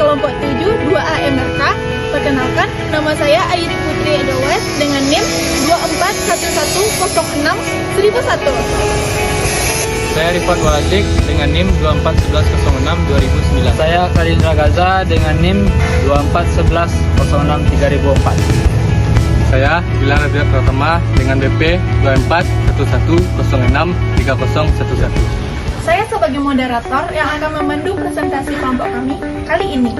kelompok 7 2A MRK. Perkenalkan, nama saya Airi Putri Edawes dengan NIM 2411061001. Saya Rifat Waladik dengan NIM 2411062009. Saya Kalindra Gaza dengan NIM 2411063004. Saya Gilang Rabiat Pratama dengan BP 2411063011. Saya sebagai moderator yang akan memandu presentasi kelompok kami kali ini.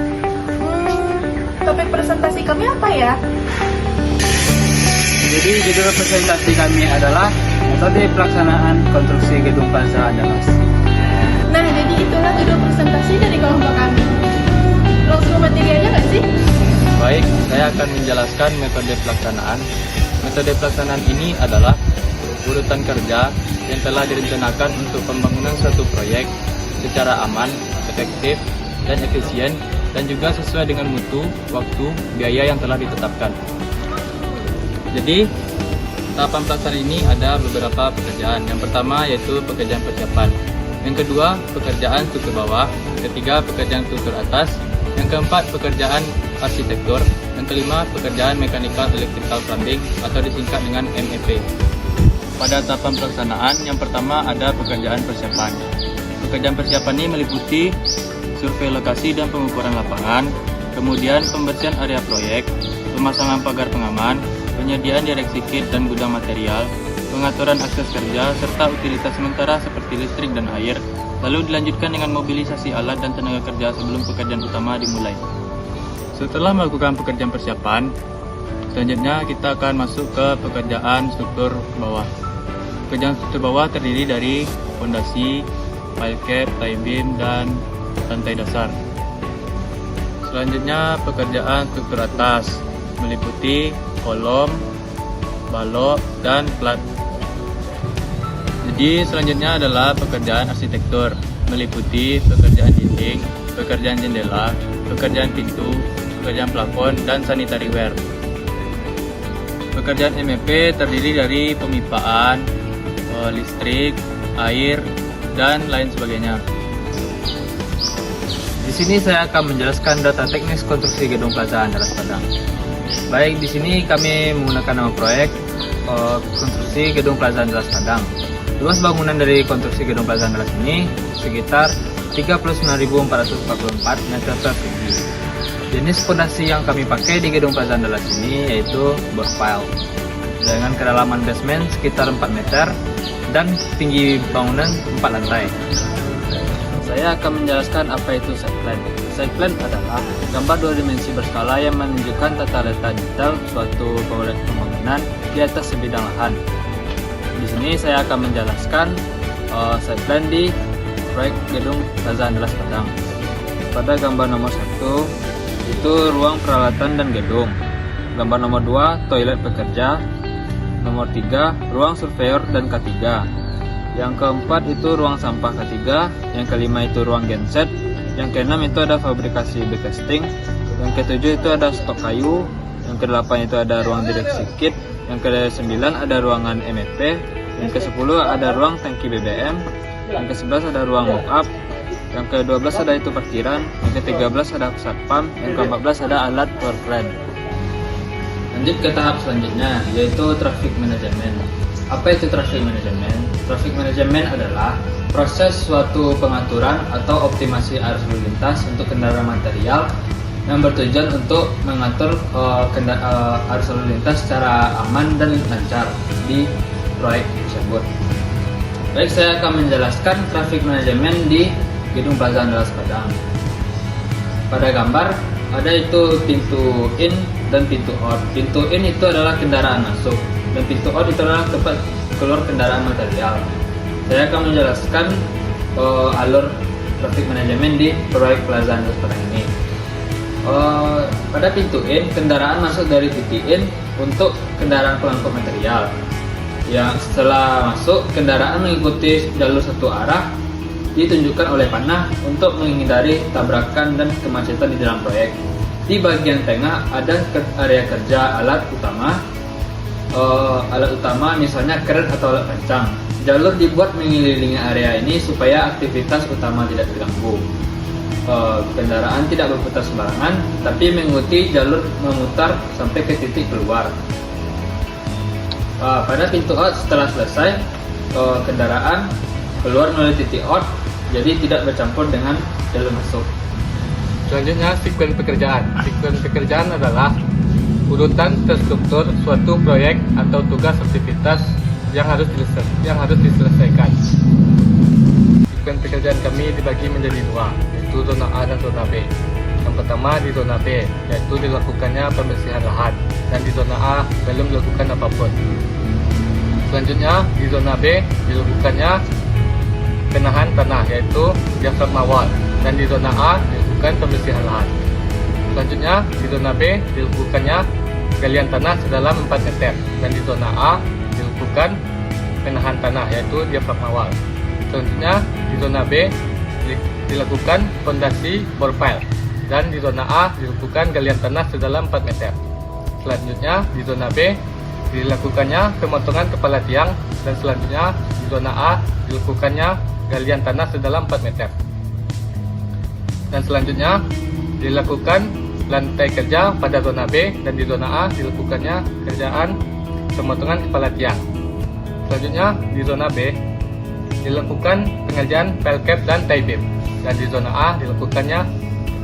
Topik presentasi kami apa ya? Jadi judul presentasi kami adalah metode pelaksanaan konstruksi gedung Plaza Andalas. Nah, jadi itulah judul presentasi dari kelompok kami. Langsung ke materi aja nggak sih? Baik, saya akan menjelaskan metode pelaksanaan. Metode pelaksanaan ini adalah urutan kerja yang telah direncanakan untuk pembangunan suatu proyek secara aman, efektif, dan efisien, dan juga sesuai dengan mutu, waktu, biaya yang telah ditetapkan. Jadi, tahapan pelaksanaan ini ada beberapa pekerjaan. Yang pertama yaitu pekerjaan persiapan. Yang kedua, pekerjaan tutur bawah. Ketiga, pekerjaan tutur atas. Yang keempat, pekerjaan arsitektur. Yang kelima, pekerjaan mechanical electrical plumbing atau disingkat dengan MEP. Pada tahapan pelaksanaan, yang pertama ada pekerjaan persiapan. Pekerjaan persiapan ini meliputi survei lokasi dan pengukuran lapangan, kemudian pembersihan area proyek, pemasangan pagar pengaman, penyediaan direksi kit dan gudang material, pengaturan akses kerja, serta utilitas sementara seperti listrik dan air, lalu dilanjutkan dengan mobilisasi alat dan tenaga kerja sebelum pekerjaan utama dimulai. Setelah melakukan pekerjaan persiapan, selanjutnya kita akan masuk ke pekerjaan struktur bawah. Pekerjaan struktur bawah terdiri dari fondasi, pile cap, tie beam, dan lantai dasar. Selanjutnya pekerjaan struktur atas meliputi kolom, balok, dan plat. Jadi selanjutnya adalah pekerjaan arsitektur meliputi pekerjaan dinding, pekerjaan jendela, pekerjaan pintu, pekerjaan plafon, dan sanitary ware. Pekerjaan MEP terdiri dari pemipaan, listrik, air, dan lain sebagainya. Di sini saya akan menjelaskan data teknis konstruksi gedung Plaza Andalas Padang. Baik, di sini kami menggunakan nama proyek konstruksi gedung Plaza Andalas Padang. Luas bangunan dari konstruksi gedung Plaza Andalas ini sekitar 39.444 meter persegi. Jenis fondasi yang kami pakai di gedung Plaza Andalas ini yaitu board pile dengan kedalaman basement sekitar 4 meter dan tinggi bangunan 4 lantai. Saya akan menjelaskan apa itu site plan. Site plan adalah gambar dua dimensi berskala yang menunjukkan tata letak detail suatu proyek pembangunan di atas sebidang lahan. Di sini saya akan menjelaskan site plan di proyek gedung Plaza Andalas Padang. Pada gambar nomor 1 itu ruang peralatan dan gedung. Gambar nomor 2 toilet pekerja. Nomor 3 ruang surveyor dan K3. Yang keempat itu ruang sampah K3. Yang kelima itu ruang genset. Yang keenam itu ada fabrikasi backcasting. Yang ketujuh itu ada stok kayu. Yang kedelapan itu ada ruang direksi kit. Yang ke-9 ada ruangan MEP. Yang ke-10 ada ruang tangki BBM. Yang ke-11 ada ruang mock-up. Yang ke-12 ada itu parkiran. Yang ke-13 ada satpam. Yang ke-14 ada alat power plant. Lanjut ke tahap selanjutnya, yaitu traffic management. Apa itu traffic management? Traffic management adalah proses suatu pengaturan atau optimasi arus lalu lintas untuk kendaraan material yang bertujuan untuk mengatur arus lalu lintas secara aman dan lancar di proyek tersebut. Baik, saya akan menjelaskan traffic management di gedung Plaza Andalas Padang. Pada gambar ada itu pintu in dan pintu out. Pintu in itu adalah kendaraan masuk dan pintu out itu adalah tempat keluar kendaraan material. Saya akan menjelaskan alur traffic management di proyek Plaza Andalas Padang ini. Pada pintu in, kendaraan masuk dari titik in untuk kendaraan pengangkut material. Yang setelah masuk, kendaraan mengikuti jalur satu arah ditunjukkan oleh panah untuk menghindari tabrakan dan kemacetan di dalam proyek. Di bagian tengah ada area kerja alat utama misalnya kren atau alat pancang. Jalur dibuat mengelilingi area ini supaya aktivitas utama tidak terganggu. kendaraan tidak berputar sembarangan, tapi mengikuti jalur memutar sampai ke titik keluar. Pada pintu out setelah selesai, kendaraan keluar melalui titik out, jadi tidak bercampur dengan jalur masuk. Selanjutnya, sekuen pekerjaan. Sekuen pekerjaan adalah urutan terstruktur suatu proyek atau tugas aktivitas yang harus diselesaikan. Sekuen pekerjaan kami dibagi menjadi dua, yaitu zona A dan zona B. Yang pertama di zona B, yaitu dilakukannya pembersihan lahan, dan di zona A belum dilakukan apapun. Selanjutnya di zona B dilakukannya penahan tanah, yaitu diafragma wall, dan di zona A dilakukan pembersihan lahan. Selanjutnya di zona B dilakukannya galian tanah sedalam 4 meter, dan di zona A dilakukan penahan tanah, yaitu diafragma wall. Selanjutnya di zona B dilakukan fondasi bor pile, dan di zona A dilakukan galian tanah sedalam 4 meter. Selanjutnya di zona B dilakukannya pemotongan kepala tiang, dan selanjutnya di zona A dilakukannya galian tanah sedalam 4 meter. Dan selanjutnya dilakukan lantai kerja pada zona B, dan di zona A dilakukannya kerjaan pemotongan kepala tiang. Selanjutnya di zona B dilakukan pengerjaan pile cap dan tie beam, dan di zona A dilakukannya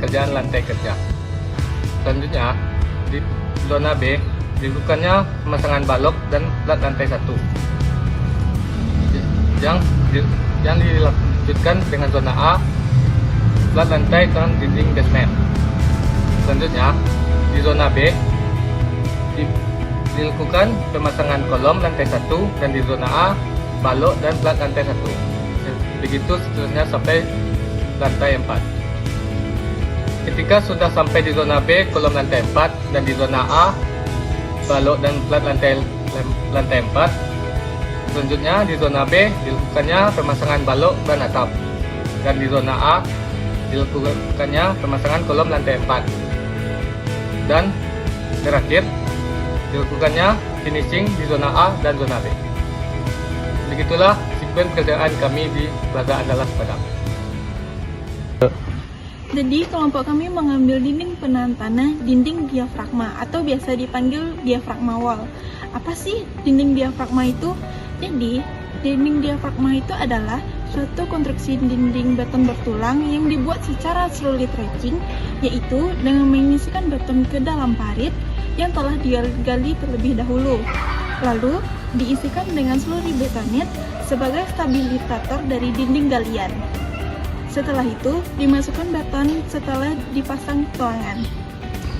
kerjaan lantai kerja. Selanjutnya di zona B dilakukannya pemasangan balok dan plat lantai 1 yang dilanjutkan dengan zona A plat lantai dan dinding basement. Selanjutnya di zona B dilakukan pemasangan kolom lantai 1, dan di zona A balok dan plat lantai 1. Begitu seterusnya sampai lantai 4. Ketika sudah sampai di zona B kolom lantai 4, dan di zona A balok dan plat lantai 4, selanjutnya di zona B dilakukannya pemasangan balok dan atap, dan di zona A dilakukannya pemasangan kolom lantai 4, dan terakhir dilakukannya finishing di zona A dan zona B. Begitulah sekuen pekerjaan kami di Plaza Andalas Padang. Jadi kelompok kami mengambil dinding penahan tanah, dinding diafragma atau biasa dipanggil diafragma wall. Apa sih dinding diafragma itu? Jadi dinding diafragma itu adalah suatu konstruksi dinding beton bertulang yang dibuat secara slowly trenching, yaitu dengan mengisikan beton ke dalam parit yang telah digali terlebih dahulu, lalu diisikan dengan slurry betonit sebagai stabilisator dari dinding galian. Setelah itu, dimasukkan beton setelah dipasang tuangan.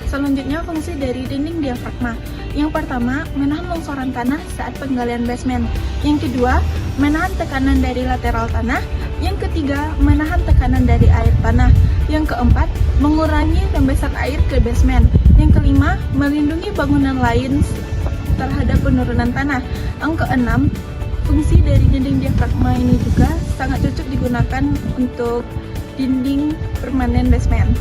Selanjutnya, fungsi dari dinding diafragma. Yang pertama, menahan longsoran tanah saat penggalian basement. Yang kedua, menahan tekanan dari lateral tanah. Yang ketiga, menahan tekanan dari air tanah. Yang keempat, mengurangi rembesan air ke basement. Yang kelima, melindungi bangunan lain terhadap penurunan tanah. Yang keenam, fungsi dari dinding diafragma ini juga sangat cocok digunakan untuk dinding permanen basement.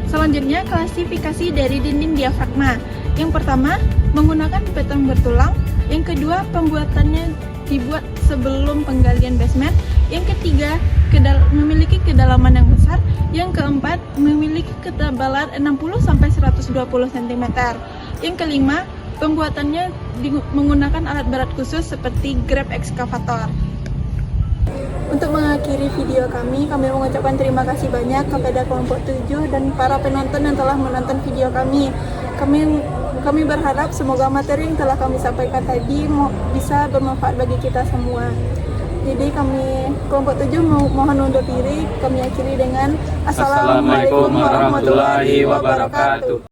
Selanjutnya, klasifikasi dari dinding diafragma. Yang pertama, menggunakan beton bertulang. Yang kedua, pembuatannya dibuat sebelum penggalian basement. Yang ketiga, memiliki kedalaman yang besar. Yang keempat, memiliki ketebalan 60-120 cm. Yang kelima, pembuatannya menggunakan alat berat khusus seperti grab ekskavator. Untuk mengakhiri video kami mengucapkan terima kasih banyak kepada kelompok 7 dan para penonton yang telah menonton video kami. Kami berharap semoga materi yang telah kami sampaikan tadi bisa bermanfaat bagi kita semua. Jadi kami kelompok 7 mohon undur diri. Kami akhiri dengan Assalamualaikum warahmatullahi wabarakatuh.